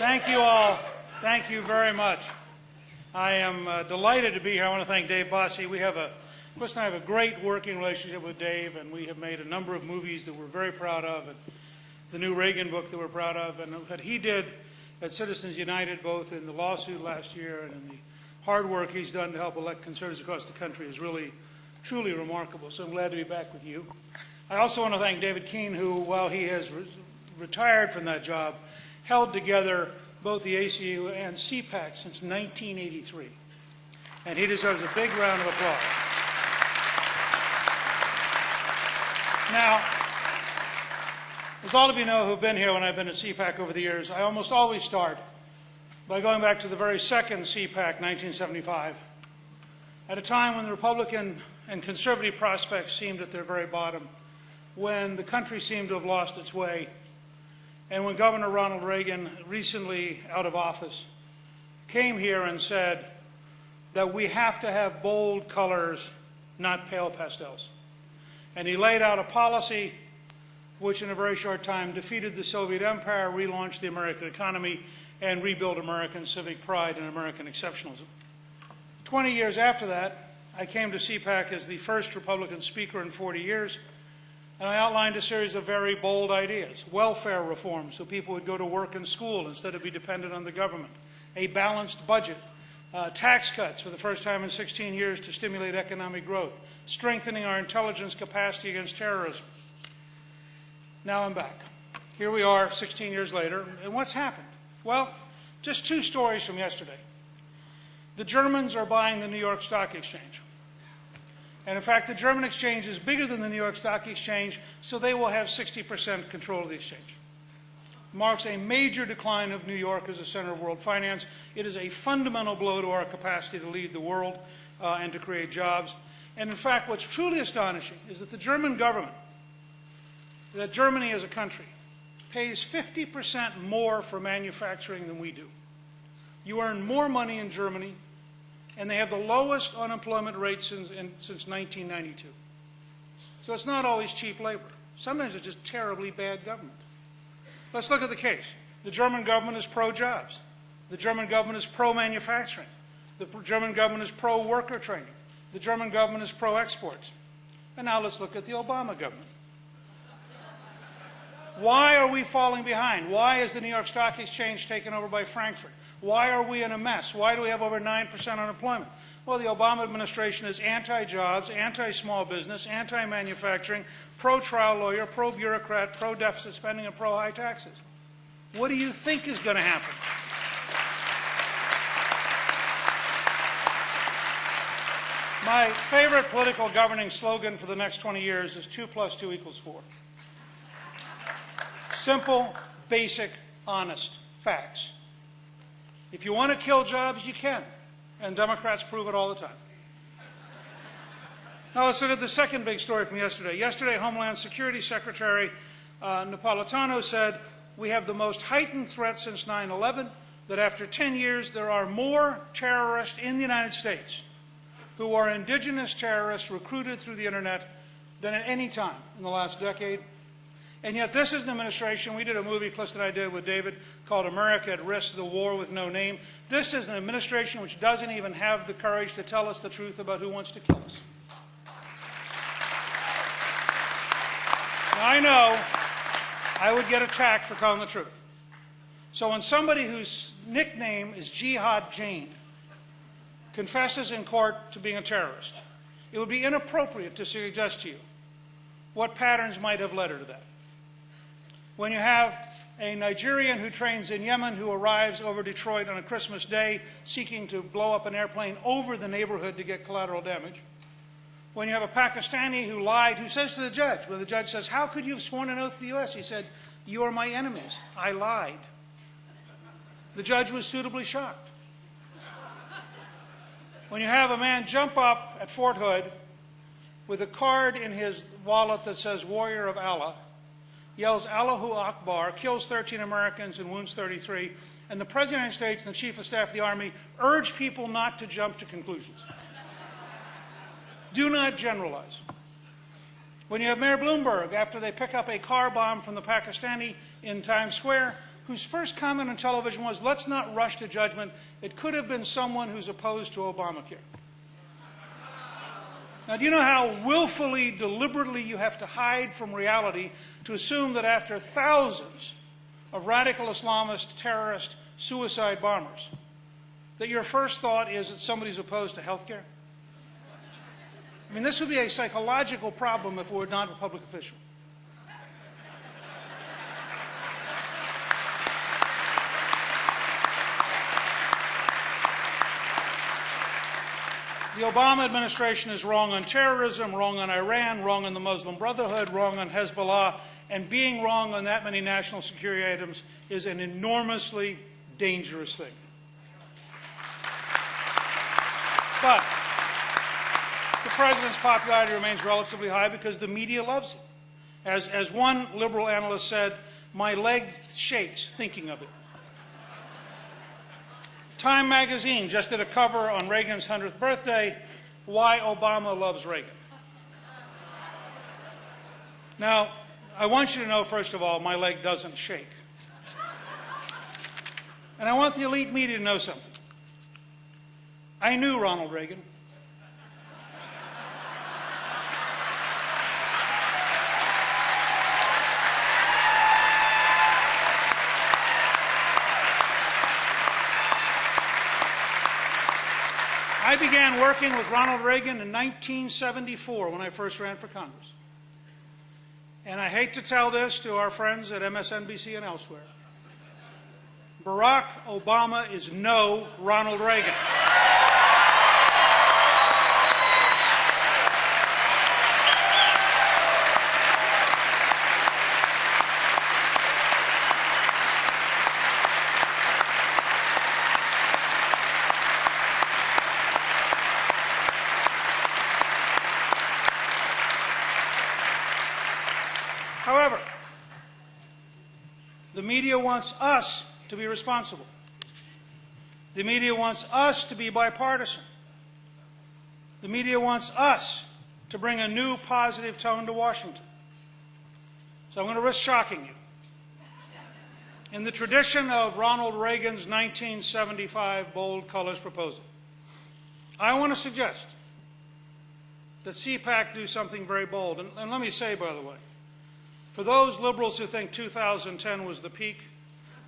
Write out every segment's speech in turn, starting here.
Thank you all. Thank you very much. I am delighted to be here. I want to thank Dave Bossie. Chris and I have a great working relationship with Dave, and we have made a number of movies that we're very proud of, and the new Reagan book that we're proud of, and what he did at Citizens United, both in the lawsuit last year and in the hard work he's done to help elect conservatives across the country is really, truly remarkable. So I'm glad to be back with you. I also want to thank David Keene, who, while he has retired from that job, held together both the ACU and CPAC since 1983. And he deserves a big round of applause. Now, as all of you know who've been here when I've been at CPAC over the years, I almost always start by going back to the very second CPAC, 1975, at a time when the Republican and conservative prospects seemed at their very bottom, when the country seemed to have lost its way, and when Governor Ronald Reagan, recently out of office, came here and said that we have to have bold colors, not pale pastels. And he laid out a policy which in a very short time defeated the Soviet Empire, relaunched the American economy, and rebuilt American civic pride and American exceptionalism. 20 years after that, I came to CPAC as the first Republican speaker in 40 years, and I outlined a series of very bold ideas. Welfare reform, so people would go to work and school instead of be dependent on the government. A balanced budget. Tax cuts for the first time in 16 years to stimulate economic growth. Strengthening our intelligence capacity against terrorism. Now I'm back. Here we are 16 years later, and what's happened? Well, just two stories from yesterday. The Germans are buying the New York Stock Exchange. And in fact, the German exchange is bigger than the New York Stock Exchange, so they will have 60% control of the exchange. Marks a major decline of New York as a center of world finance. It is a fundamental blow to our capacity to lead the world and to create jobs. And in fact, what's truly astonishing is that the German government, that Germany as a country, pays 50% more for manufacturing than we do. You earn more money in Germany, and they have the lowest unemployment rate since 1992. So it's not always cheap labor. Sometimes it's just terribly bad government. Let's look at the case. The German government is pro-jobs. The German government is pro-manufacturing. The German government is pro-worker training. The German government is pro-exports. And now let's look at the Obama government. Why are we falling behind? Why is the New York Stock Exchange taken over by Frankfurt? Why are we in a mess? Why do we have over 9% unemployment? Well, the Obama administration is anti-jobs, anti-small business, anti-manufacturing, pro-trial lawyer, pro-bureaucrat, pro-deficit spending, and pro-high taxes. What do you think is going to happen? My favorite political governing slogan for the next 20 years is 2 + 2 = 4. Simple, basic, honest facts. If you want to kill jobs, you can. And Democrats prove it all the time. Now let's look at the second big story from yesterday. Yesterday, Homeland Security Secretary Napolitano said, we have the most heightened threat since 9/11, that after 10 years there are more terrorists in the United States who are indigenous terrorists recruited through the internet than at any time in the last decade. And yet this is an administration, we did a movie, Cliff and I did with David, called America at Risk, the War with No Name. This is an administration which doesn't even have the courage to tell us the truth about who wants to kill us. Now I know I would get attacked for telling the truth. So when somebody whose nickname is Jihad Jane confesses in court to being a terrorist, it would be inappropriate to suggest to you what patterns might have led her to that. When you have a Nigerian who trains in Yemen who arrives over Detroit on a Christmas day seeking to blow up an airplane over the neighborhood to get collateral damage. When you have a Pakistani who lied, who says to the judge, when the judge says, how could you have sworn an oath to the U.S.? He said, you are my enemies. I lied. The judge was suitably shocked. When you have a man jump up at Fort Hood with a card in his wallet that says Warrior of Allah, yells Allahu Akbar, kills 13 Americans and wounds 33, and the President of the United States and the Chief of Staff of the Army urge people not to jump to conclusions. Do not generalize. When you have Mayor Bloomberg, after they pick up a car bomb from the Pakistani in Times Square, whose first comment on television was, let's not rush to judgment. It could have been someone who's opposed to Obamacare. Now, do you know how willfully, deliberately you have to hide from reality to assume that after thousands of radical Islamist, terrorist, suicide bombers, that your first thought is that somebody's opposed to health care? I mean, this would be a psychological problem if we were not a public official. The Obama administration is wrong on terrorism, wrong on Iran, wrong on the Muslim Brotherhood, wrong on Hezbollah, and being wrong on that many national security items is an enormously dangerous thing. But the president's popularity remains relatively high because the media loves him. As one liberal analyst said, my leg shakes thinking of it. Time magazine just did a cover on Reagan's 100th birthday, Why Obama Loves Reagan. Now, I want you to know, first of all, my leg doesn't shake. And I want the elite media to know something. I knew Ronald Reagan. I began working with Ronald Reagan in 1974 when I first ran for Congress. And I hate to tell this to our friends at MSNBC and elsewhere. Barack Obama is no Ronald Reagan. However, the media wants us to be responsible. The media wants us to be bipartisan. The media wants us to bring a new positive tone to Washington. So I'm going to risk shocking you. In the tradition of Ronald Reagan's 1975 bold colors proposal, I want to suggest that CPAC do something very bold. And let me say, by the way, for those liberals who think 2010 was the peak,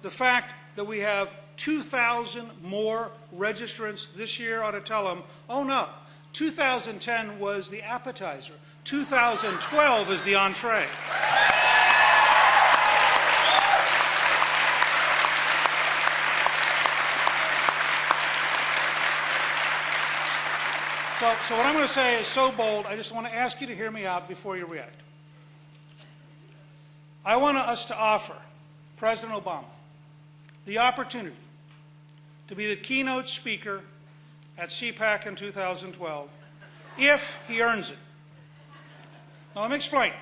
the fact that we have 2,000 more registrants this year ought to tell them, oh no, 2010 was the appetizer. 2012 is the entree. So what I'm going to say is so bold, I just want to ask you to hear me out before you react. I want us to offer President Obama the opportunity to be the keynote speaker at CPAC in 2012 if he earns it. Now let me explain.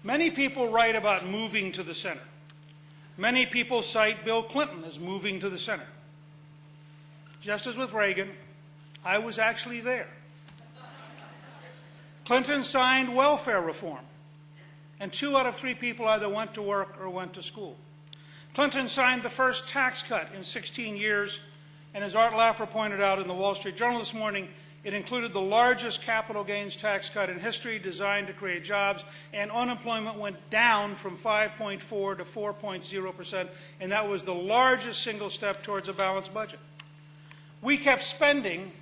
Many people write about moving to the center. Many people cite Bill Clinton as moving to the center. Just as with Reagan, I was actually there. Clinton signed welfare reform, and 2 out of 3 people either went to work or went to school. Clinton signed the first tax cut in 16 years, and as Art Laffer pointed out in the Wall Street Journal this morning, it included the largest capital gains tax cut in history designed to create jobs, and unemployment went down from 5.4 to 4.0%, and that was the largest single step towards a balanced budget. We kept spending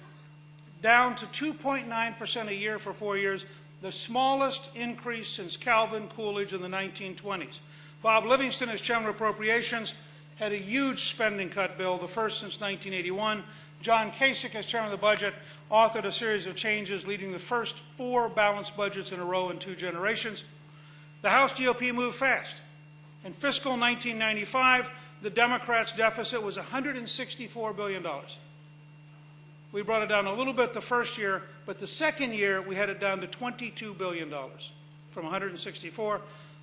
down to 2.9% a year for 4 years, the smallest increase since Calvin Coolidge in the 1920s. Bob Livingston, as Chairman of Appropriations, had a huge spending cut bill, the first since 1981. John Kasich, as Chairman of the Budget, authored a series of changes leading the first 4 balanced budgets in a row in 2 generations. The House GOP moved fast. In fiscal 1995, the Democrats' deficit was $164 billion. We brought it down a little bit the first year, but the second year we had it down to $22 billion from 164.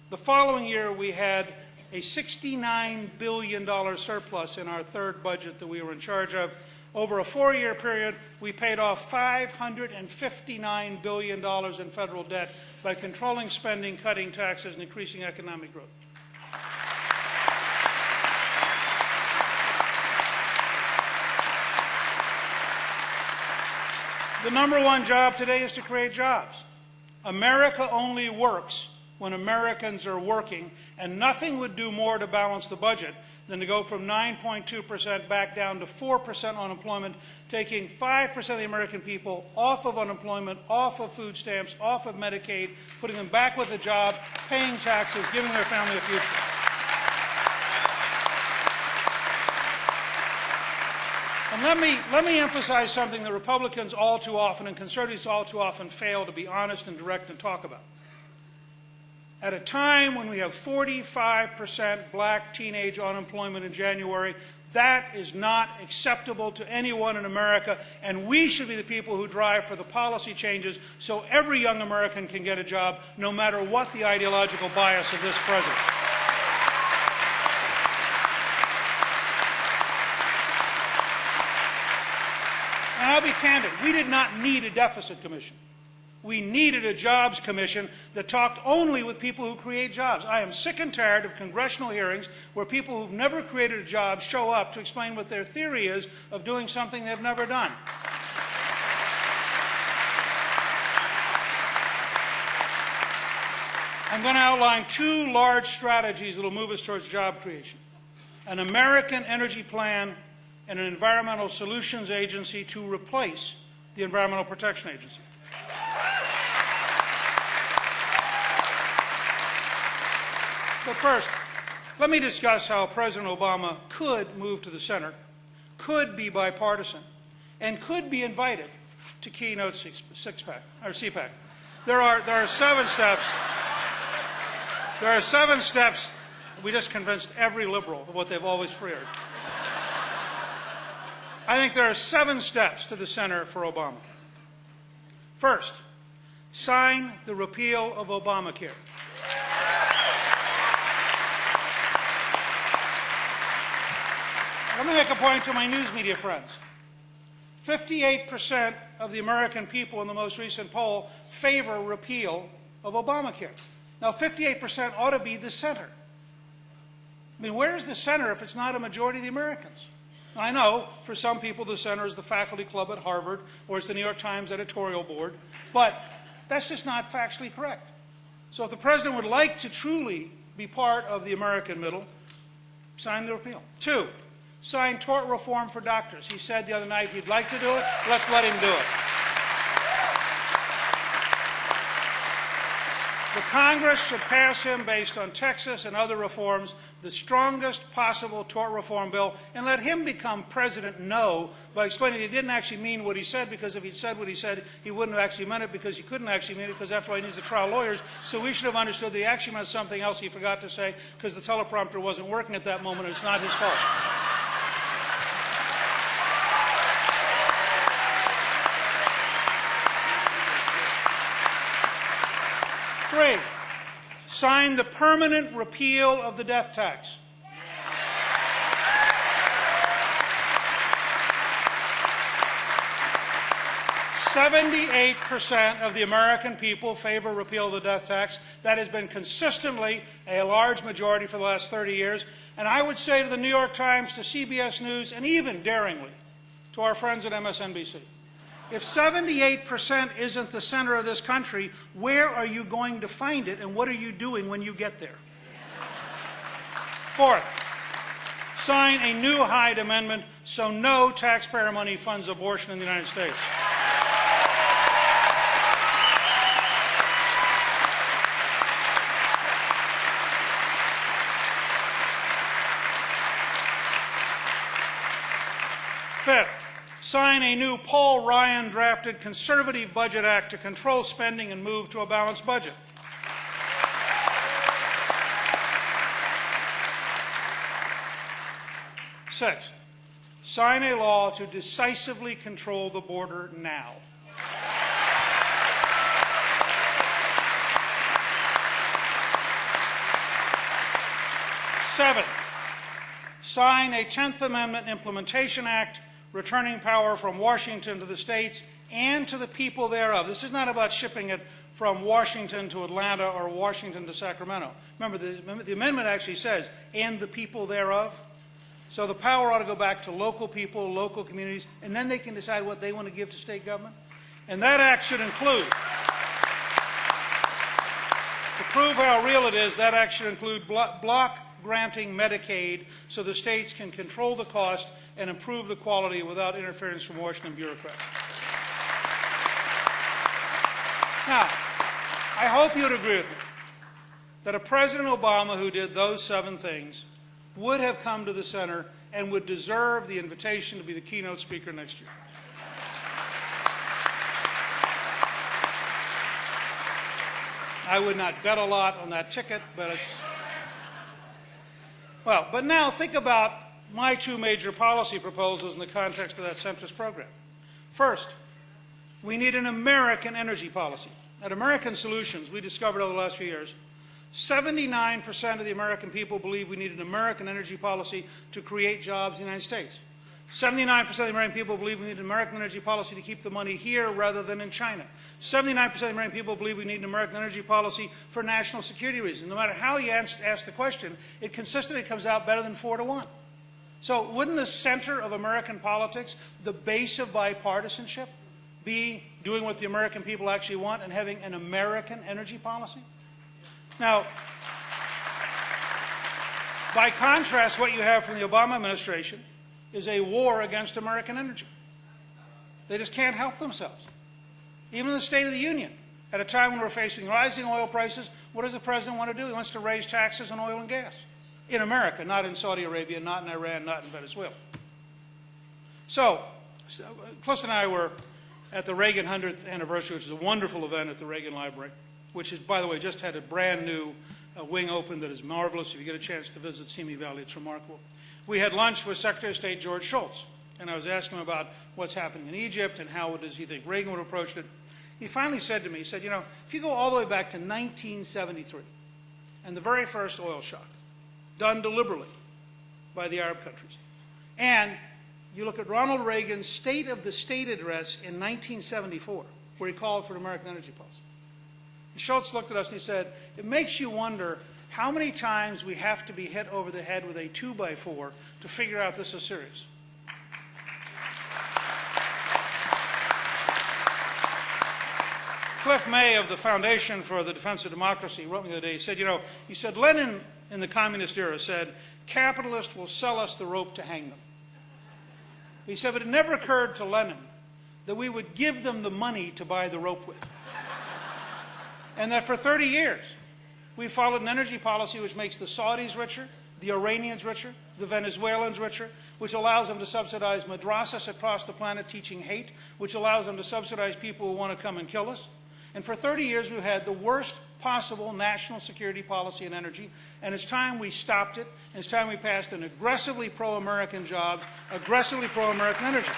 The following year we had a $69 billion surplus in our third budget that we were in charge of. Over a 4-year period, we paid off $559 billion in federal debt by controlling spending, cutting taxes, and increasing economic growth. The number one job today is to create jobs. America only works when Americans are working, and nothing would do more to balance the budget than to go from 9.2% back down to 4% unemployment, taking 5% of the American people off of unemployment, off of food stamps, off of Medicaid, putting them back with a job, paying taxes, giving their family a future. And let me emphasize something that Republicans all too often and conservatives all too often fail to be honest and direct and talk about. At a time when we have 45% black teenage unemployment in January, that is not acceptable to anyone in America, and we should be the people who drive for the policy changes so every young American can get a job, no matter what the ideological bias of this president. And I'll be candid, we did not need a deficit commission. We needed a jobs commission that talked only with people who create jobs. I am sick and tired of congressional hearings where people who've never created a job show up to explain what their theory is of doing something they've never done. I'm going to outline two large strategies that will move us towards job creation: an American energy plan and an environmental solutions agency to replace the Environmental Protection Agency. But first, let me discuss how President Obama could move to the center, could be bipartisan, and could be invited to keynote CPAC. There are 7 steps. There are 7 steps. We just convinced every liberal of what they've always feared. I think there are 7 steps to the center for Obama. First, sign the repeal of Obamacare. Let me make a point to my news media friends. 58% of the American people in the most recent poll favor repeal of Obamacare. Now, 58% ought to be the center. I mean, where's the center if it's not a majority of the Americans? I know for some people the center is the faculty club at Harvard or it's the New York Times editorial board, but that's just not factually correct. So if the president would like to truly be part of the American middle, sign the repeal. 2, sign tort reform for doctors. He said the other night he'd like to do it. Let's let him do it. The Congress should pass him, based on Texas and other reforms, the strongest possible tort reform bill, and let him become president no by explaining he didn't actually mean what he said, because if he'd said what he said, he wouldn't have actually meant it, because he couldn't actually mean it, because after all, he needs the trial lawyers. So we should have understood that he actually meant something else he forgot to say, because the teleprompter wasn't working at that moment, and it's not his fault. Three, sign the permanent repeal of the death tax. %78% of the American people favor repeal of the death tax. That has been consistently a large majority for the last 30 years. And I would say to the New York Times, to CBS News, and even daringly to our friends at MSNBC, if 78% isn't the center of this country, where are you going to find it, and what are you doing when you get there? Fourth, sign a new Hyde Amendment so no taxpayer money funds abortion in the United States. Fifth, sign a new Paul Ryan-drafted conservative budget act to control spending and move to a balanced budget. Sixth, sign a law to decisively control the border now. Seventh, sign a 10th Amendment Implementation Act returning power from Washington to the states and to the people thereof. This is not about shipping it from Washington to Atlanta or Washington to Sacramento. Remember, the amendment actually says, and the people thereof. So the power ought to go back to local people, local communities, and then they can decide what they want to give to state government. And that act should include, to prove how real it is, that act should include block granting Medicaid so the states can control the cost and improve the quality without interference from Washington bureaucrats. Now, I hope you'd agree with me that a President Obama who did those 7 things would have come to the center and would deserve the invitation to be the keynote speaker next year. I would not bet a lot on that ticket, but it's... Well, but now think about my 2 major policy proposals in the context of that centrist program. First, we need an American energy policy. At American Solutions, we discovered over the last few years, 79% of the American people believe we need an American energy policy to create jobs in the United States. 79% of the American people believe we need an American energy policy to keep the money here rather than in China. 79% of the American people believe we need an American energy policy for national security reasons. No matter how you ask the question, it consistently comes out better than 4-1. So wouldn't the center of American politics, the base of bipartisanship, be doing what the American people actually want and having an American energy policy? Now, by contrast, what you have from the Obama administration is a war against American energy. They just can't help themselves. Even in the State of the Union, at a time when we're facing rising oil prices, what does the president want to do? He wants to raise taxes on oil and gas. In America, not in Saudi Arabia, not in Iran, not in Venezuela. So, Cliff and I were at the Reagan 100th anniversary, which is a wonderful event at the Reagan Library, which is, by the way, just had a brand new wing open that is marvelous. If you get a chance to visit Simi Valley, it's remarkable. We had lunch with Secretary of State George Shultz, and I was asking him about what's happening in Egypt and how does he think Reagan would approach it. He finally said to me, he said, you know, if you go all the way back to 1973 and the very first oil shock, done deliberately by the Arab countries, and you look at Ronald Reagan's State of the State address in 1974, where he called for an American energy policy. And Schultz looked at us and he said, it makes you wonder how many times we have to be hit over the head with a 2x4 to figure out this is serious. Cliff May of the Foundation for the Defense of Democracy wrote me the other day, he said, you know, Lenin in the communist era said, capitalists will sell us the rope to hang them. He said, but it never occurred to Lenin that we would give them the money to buy the rope with. And that for 30 years, we followed an energy policy which makes the Saudis richer, the Iranians richer, the Venezuelans richer, which allows them to subsidize madrasas across the planet teaching hate, which allows them to subsidize people who want to come and kill us. And for 30 years, we've had the worst possible national security policy in energy, and it's time we stopped it, and it's time we passed an aggressively pro-American jobs, aggressively pro-American energy.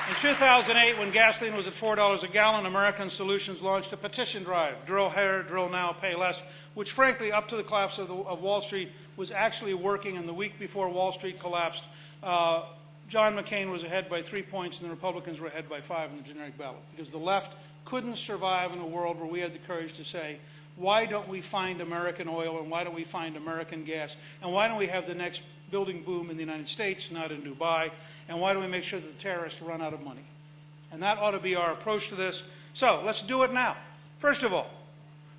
In 2008, when gasoline was at $4 a gallon, American Solutions launched a petition drive, Drill Here, Drill Now, Pay Less, which frankly, up to the collapse of Wall Street, was actually working. And the week before Wall Street collapsed, John McCain was ahead by 3 points and the Republicans were ahead by 5 in the generic ballot, because the left couldn't survive in a world where we had the courage to say, why don't we find American oil and why don't we find American gas and why don't we have the next building boom in the United States, not in Dubai, and why don't we make sure that the terrorists run out of money? And that ought to be our approach to this. So let's do it now. First of all,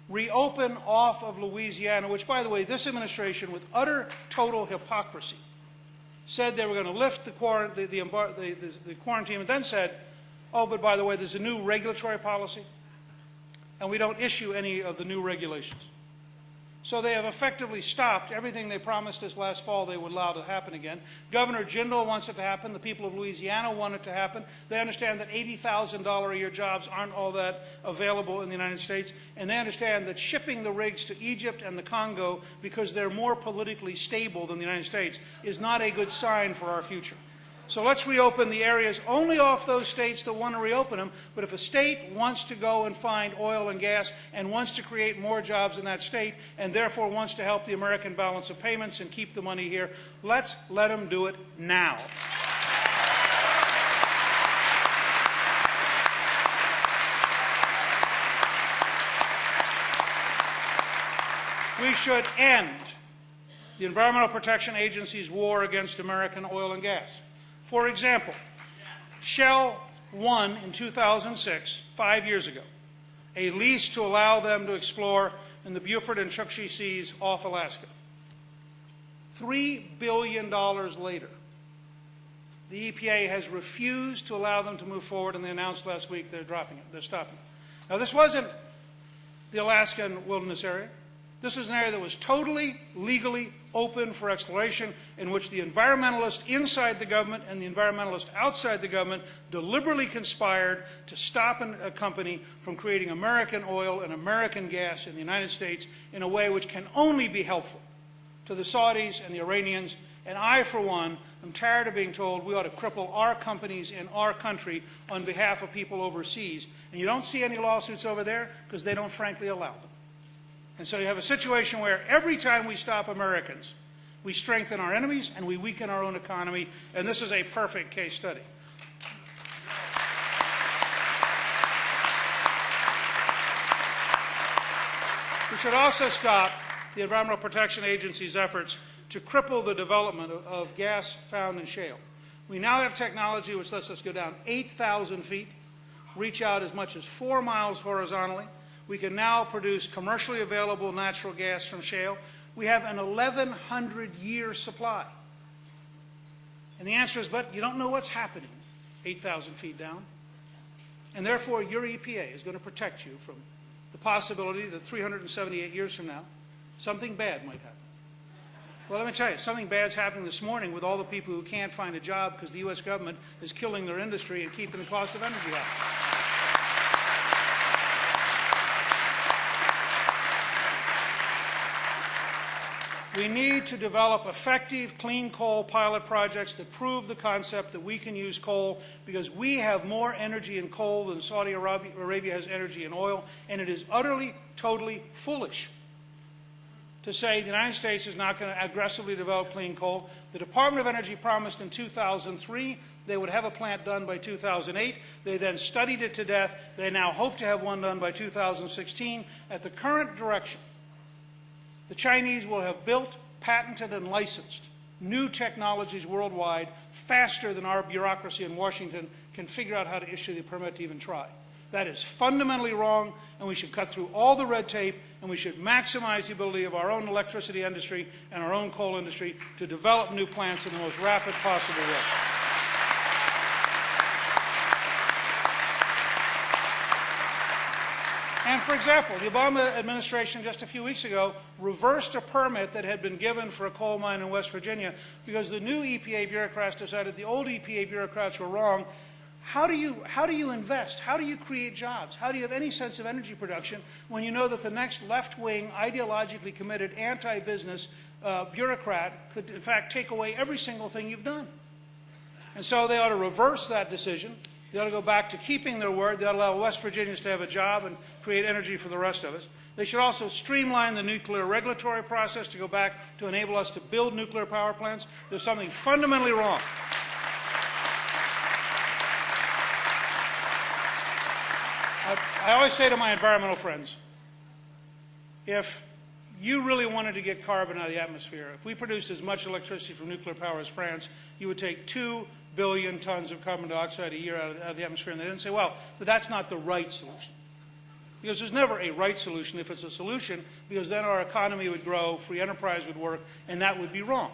reopen off of Louisiana, which, by the way, this administration, with utter total hypocrisy, said they were going to lift the quarantine, and then said, oh, but by the way, there's a new regulatory policy, and we don't issue any of the new regulations. So they have effectively stopped everything they promised us last fall they would allow to happen again. Governor Jindal wants it to happen. The people of Louisiana want it to happen. They understand that $80,000 a year jobs aren't all that available in the United States. And they understand that shipping the rigs to Egypt and the Congo because they're more politically stable than the United States is not a good sign for our future. So let's reopen the areas only off those states that want to reopen them. But if a state wants to go and find oil and gas and wants to create more jobs in that state and therefore wants to help the American balance of payments and keep the money here, let's let them do it now. We should end the Environmental Protection Agency's war against American oil and gas. For example, Shell won in 2006, 5 years ago, a lease to allow them to explore in the Beaufort and Chukchi Seas off Alaska. $3 billion later, the EPA has refused to allow them to move forward, and they announced last week they're dropping it, they're stopping it. Now, this wasn't the Alaskan wilderness area. This was an area that was totally, legally open for exploration, in which the environmentalists inside the government and the environmentalists outside the government deliberately conspired to stop a company from creating American oil and American gas in the United States in a way which can only be helpful to the Saudis and the Iranians. And I, for one, am tired of being told we ought to cripple our companies in our country on behalf of people overseas. And you don't see any lawsuits over there because they don't frankly allow them. And so you have a situation where every time we stop Americans, we strengthen our enemies and we weaken our own economy, and this is a perfect case study. We should also stop the Environmental Protection Agency's efforts to cripple the development of gas found in shale. We now have technology which lets us go down 8,000 feet, reach out as much as 4 miles horizontally. We can now produce commercially available natural gas from shale. We have an 1,100-year supply. And the answer is, but you don't know what's happening 8,000 feet down. And therefore, your EPA is going to protect you from the possibility that 378 years from now, something bad might happen. Well, let me tell you, something bad's happening this morning with all the people who can't find a job because the U.S. government is killing their industry and keeping the cost of energy high. We need to develop effective clean coal pilot projects that prove the concept that we can use coal, because we have more energy in coal than Saudi Arabia has energy in oil, and it is utterly, totally foolish to say the United States is not going to aggressively develop clean coal. The Department of Energy promised in 2003 they would have a plant done by 2008. They then studied it to death. They now hope to have one done by 2016. At the current direction, the Chinese will have built, patented, and licensed new technologies worldwide faster than our bureaucracy in Washington can figure out how to issue the permit to even try. That is fundamentally wrong, and we should cut through all the red tape, and we should maximize the ability of our own electricity industry and our own coal industry to develop new plants in the most rapid possible way. And for example, the Obama administration just a few weeks ago reversed a permit that had been given for a coal mine in West Virginia because the new EPA bureaucrats decided the old EPA bureaucrats were wrong. How do you invest? How do you create jobs? How do you have any sense of energy production when you know that the next left-wing, ideologically committed, anti-business bureaucrat could, in fact, take away every single thing you've done? And so they ought to reverse that decision. They ought to go back to keeping their word. They ought to allow West Virginians to have a job and create energy for the rest of us. They should also streamline the nuclear regulatory process to go back to enable us to build nuclear power plants. There's something fundamentally wrong. I always say to my environmental friends, if you really wanted to get carbon out of the atmosphere, if we produced as much electricity from nuclear power as France, you would take 2 billion tons of carbon dioxide a year out of the atmosphere. And they didn't say, well, but that's not the right solution. Because there's never a right solution if it's a solution, because then our economy would grow, free enterprise would work, and that would be wrong.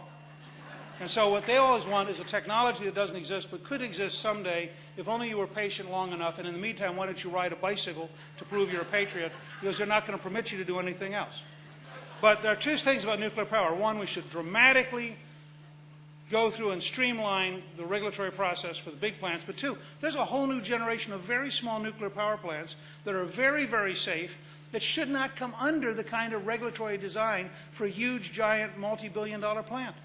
And so what they always want is a technology that doesn't exist but could exist someday if only you were patient long enough. And in the meantime, why don't you ride a bicycle to prove you're a patriot, because they're not going to permit you to do anything else. But there are two things about nuclear power. One, we should dramatically go through and streamline the regulatory process for the big plants. But two, there's a whole new generation of very small nuclear power plants that are very, very safe, that should not come under the kind of regulatory design for a huge, giant, multi-billion-dollar plant.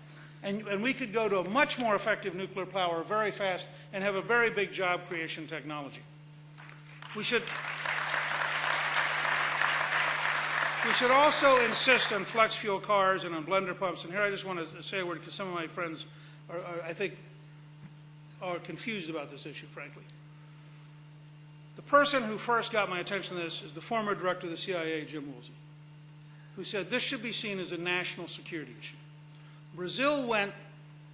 And we could go to a much more effective nuclear power very fast and have a very big job creation technology. We should also insist on flex fuel cars and on blender pumps. And here I just want to say a word because some of my friends I think, are confused about this issue, frankly. The person who first got my attention to this is the former director of the CIA, Jim Woolsey, who said this should be seen as a national security issue. Brazil went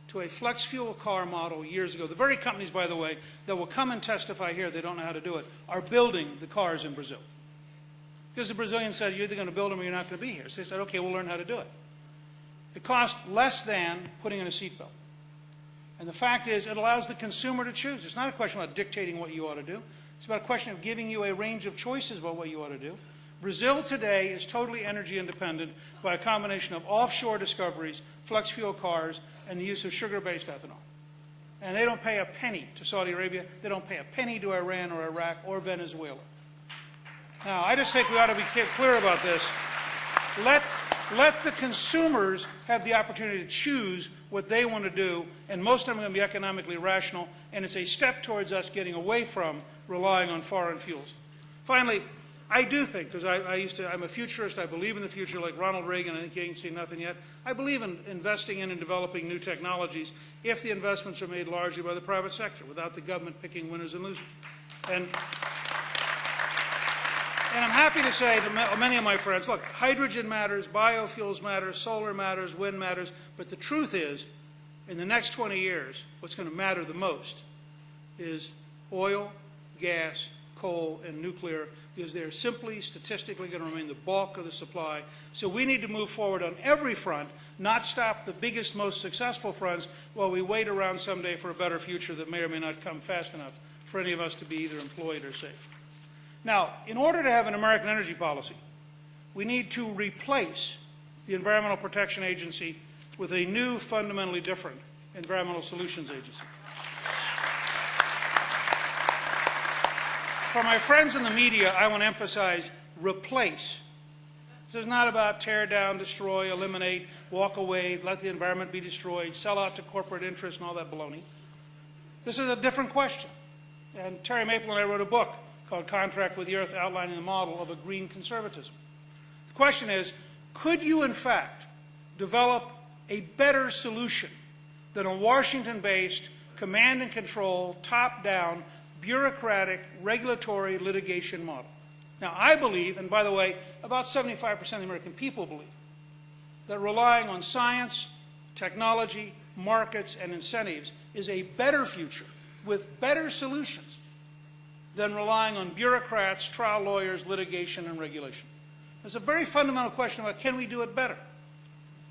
to a flex fuel car model years ago. The very companies, by the way, that will come and testify here, they don't know how to do it, are building the cars in Brazil. Because the Brazilians said, you're either going to build them or you're not going to be here. So they said, okay, we'll learn how to do it. It costs less than putting in a seatbelt. And the fact is, it allows the consumer to choose. It's not a question about dictating what you ought to do. It's about a question of giving you a range of choices about what you ought to do. Brazil today is totally energy independent by a combination of offshore discoveries, flex fuel cars, and the use of sugar-based ethanol. And they don't pay a penny to Saudi Arabia. They don't pay a penny to Iran or Iraq or Venezuela. Now, I just think we ought to be clear about this. Let the consumers have the opportunity to choose what they want to do, and most of them are going to be economically rational, and it's a step towards us getting away from relying on foreign fuels. Finally, I do think, because I'm a futurist, I believe in the future like Ronald Reagan, I think you ain't seen nothing yet. I believe in investing in and developing new technologies if the investments are made largely by the private sector, without the government picking winners and losers. And I'm happy to say to many of my friends, look, hydrogen matters, biofuels matter, solar matters, wind matters, but the truth is, in the next 20 years, what's going to matter the most is oil, gas, coal, and nuclear, because they're simply, statistically going to remain the bulk of the supply. So we need to move forward on every front, not stop the biggest, most successful fronts while we wait around someday for a better future that may or may not come fast enough for any of us to be either employed or safe. Now, in order to have an American energy policy, we need to replace the Environmental Protection Agency with a new, fundamentally different Environmental Solutions Agency. For my friends in the media, I want to emphasize replace. This is not about tear down, destroy, eliminate, walk away, let the environment be destroyed, sell out to corporate interests and all that baloney. This is a different question. And Terry Maple and I wrote a book called Contract with the Earth, outlining the model of a green conservatism. The question is, could you in fact develop a better solution than a Washington-based command and control, top-down, bureaucratic, regulatory litigation model? Now, I believe, and by the way, about 75% of the American people believe, that relying on science, technology, markets, and incentives is a better future with better solutions than relying on bureaucrats, trial lawyers, litigation, and regulation. There's a very fundamental question about, can we do it better?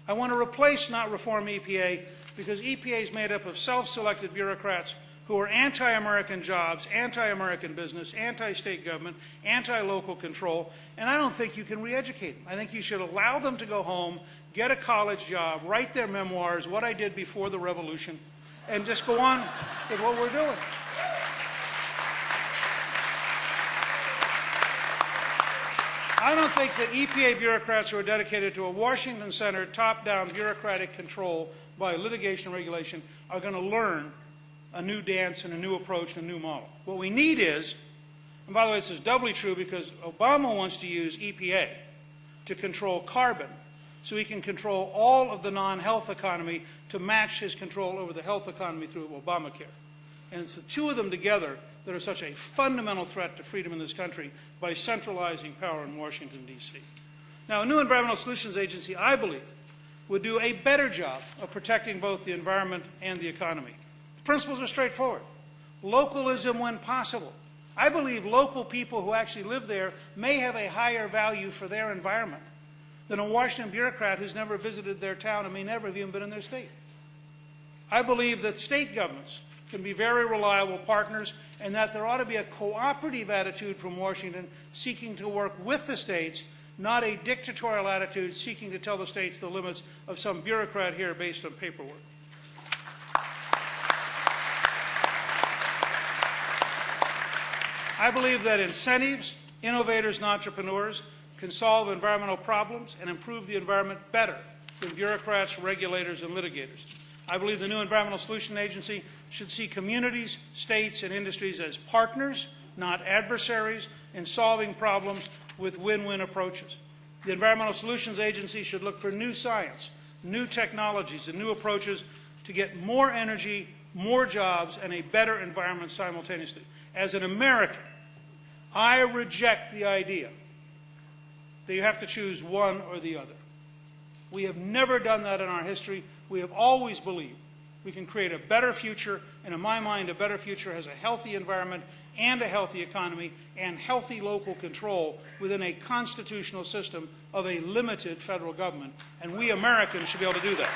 I want to replace, not reform EPA, because EPA is made up of self-selected bureaucrats who are anti-American jobs, anti-American business, anti-state government, anti-local control, and I don't think you can re-educate them. I think you should allow them to go home, get a college job, write their memoirs, what I did before the revolution, and just go on with what we're doing. I don't think that EPA bureaucrats who are dedicated to a Washington-centered, top-down bureaucratic control by litigation and regulation are going to learn a new dance and a new approach and a new model. What we need is, and by the way, this is doubly true because Obama wants to use EPA to control carbon so he can control all of the non-health economy to match his control over the health economy through Obamacare. And it's the two of them together that are such a fundamental threat to freedom in this country by centralizing power in Washington, D.C. Now, a new Environmental Solutions Agency, I believe, would do a better job of protecting both the environment and the economy. The principles are straightforward. Localism when possible. I believe local people who actually live there may have a higher value for their environment than a Washington bureaucrat who's never visited their town and may never have even been in their state. I believe that state governments can be very reliable partners and that there ought to be a cooperative attitude from Washington seeking to work with the states, not a dictatorial attitude seeking to tell the states the limits of some bureaucrat here based on paperwork. I believe that incentives, innovators, and entrepreneurs can solve environmental problems and improve the environment better than bureaucrats, regulators, and litigators. I believe the new Environmental Solutions Agency should see communities, states, and industries as partners, not adversaries, in solving problems with win-win approaches. The Environmental Solutions Agency should look for new science, new technologies, and new approaches to get more energy, more jobs, and a better environment simultaneously. As an American, I reject the idea that you have to choose one or the other. We have never done that in our history. We have always believed we can create a better future, and in my mind, a better future has a healthy environment and a healthy economy and healthy local control within a constitutional system of a limited federal government. And we Americans should be able to do that.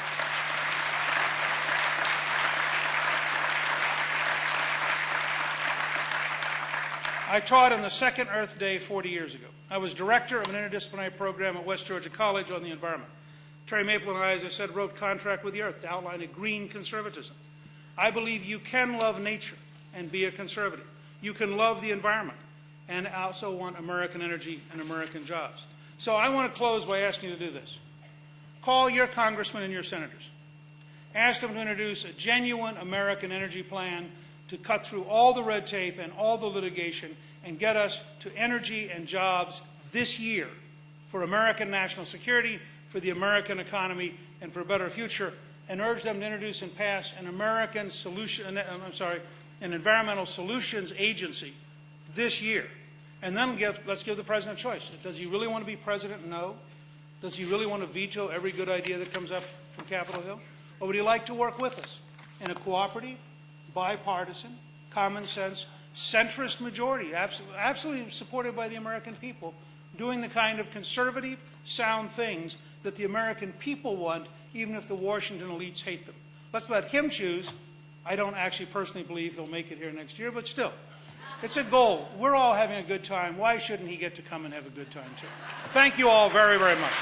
I taught on the second Earth Day 40 years ago. I was director of an interdisciplinary program at West Georgia College on the environment. Terry Maple and I, as I said, wrote Contract with the Earth to outline a green conservatism. I believe you can love nature and be a conservative. You can love the environment and also want American energy and American jobs. So I want to close by asking you to do this. Call your congressmen and your senators. Ask them to introduce a genuine American energy plan to cut through all the red tape and all the litigation and get us to energy and jobs this year for American national security, for the American economy, and for a better future, and urge them to introduce and pass an an environmental solutions agency this year. And then let's give the president a choice. Does he really want to be president? No. Does he really want to veto every good idea that comes up from Capitol Hill? Or would he like to work with us in a cooperative, bipartisan, common sense, centrist majority, absolutely supported by the American people, doing the kind of conservative, sound things that the American people want, even if the Washington elites hate them? Let's let him choose. I don't actually personally believe he'll make it here next year, but still, it's a goal. We're all having a good time. Why shouldn't he get to come and have a good time, too? Thank you all very, very much.